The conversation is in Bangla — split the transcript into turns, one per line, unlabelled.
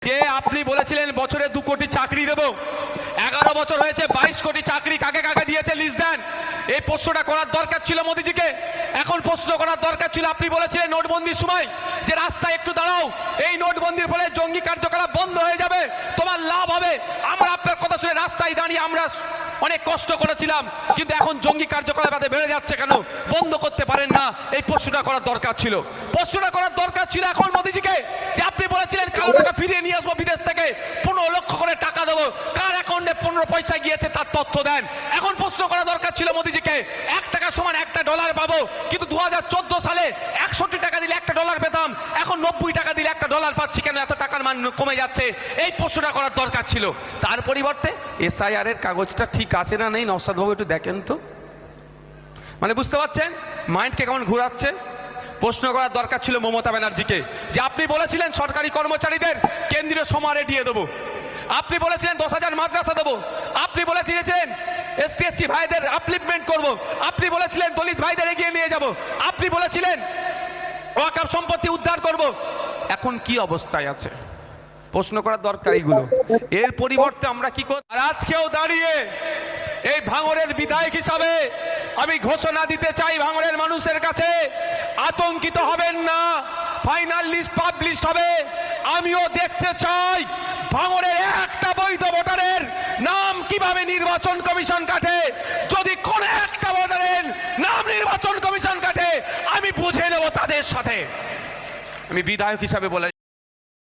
যে আপনি বলেছিলেন বছরে 2 কোটি চাকরি দেব, 11 বছর হয়েছে, 22 কোটি চাকরি কাকে কাকে দিয়েছে লিস্ট দেন। এই প্রশ্নটা করার দরকার ছিল মোদিজিকে। এখন প্রশ্ন করার দরকার ছিল, আপনি বলেছিলেন নোটবন্দির সময় যে রাস্তায় একটু দাঁড়াও, এই নোটবন্দির ফলে জঙ্গি কার্যকলাপ বন্ধ হয়ে যাবে, তোমার লাভ হবে। আমরা আপনার কথা শুনে রাস্তায় দাঁড়িয়ে আমরা অনেক কষ্ট করেছিলাম, কিন্তু এখন জঙ্গি কার্যকলাপ এত বেড়ে যাচ্ছে কেন, বন্ধ করতে পারেন না? এই প্রশ্নটা করার দরকার ছিল। প্রশ্নটা করার দরকার ছিল এখন মোদিজিকে, যে আপনি বলেছিলেন কালো টাকা ফিরিয়ে নিয়ে আসবো বিদেশ থেকে, 15 লক্ষ করে টাকা দেবো, কার অ্যাকাউন্টে 15 পয়সা গিয়েছে তার তথ্য দেন। এখন প্রশ্ন করা দরকার ছিল মোদিজিকে, 1 টাকা সমান 1টা ডলার পাবো, কিন্তু 2014 সালে 61 টাকা দিলে 1টা ডলার পেতাম, এখন 90 টাকা দিলে 1টা ডলার পাচ্ছি কেন, এত টাকার মান কমে যাচ্ছে? এই প্রশ্নটা করার দরকার ছিল। তার পরিবর্তে SIR এর কাগজটা ঠিক আছে না নেই, নওশাদ বাবু একটু দেখেন তো। মানে বুঝতে পারছেন মাইন্ডকে কেমন ঘুরাচ্ছে? প্রশ্ন করার দরকার ছিল মমতা ব্যানার্জিকে, যে আপনি বলেছিলেন সরকারি কর্মচারীদের কেন্দ্রীয় সমারে দিয়ে দেবো, আপনি বলেছিলেন 10,000 মাদ্রাসা দেবো, আপনি বলেছিলেন ST/SC ভাইদের আপলিফমেন্ট করব, আপনি বলেছিলেন দলিত ভাইদের এগিয়ে নিয়ে যাব, আপনি বলেছিলেন ওয়াকফ সম্পত্তি উদ্ধার করব। এখন কি অবস্থায় আছে? প্রশ্ন করার দরকার এইগুলো। এর পরিবর্তে আমরা কি করি? আর আজকেও দাঁড়িয়ে এই ভাঙড়ের বিধায়ক হিসাবে আমি ঘোষণা দিতে চাই ভাঙড়ের মানুষের কাছে, আতঙ্কিত হবেন না, ফাইনাল লিস্ট পাবলিশ হবে। আমিও দেখতে চাই ভাঙড়ের একটা বৈধ ভোটারের নাম কিভাবে নির্বাচন কমিশন কাটে। যদি কোন একটা ভোটারের নাম নির্বাচন কমিশন কাটে, আমি বুঝে নেব তাদের সাথে। আমি বিধায়ক হিসাবে বলে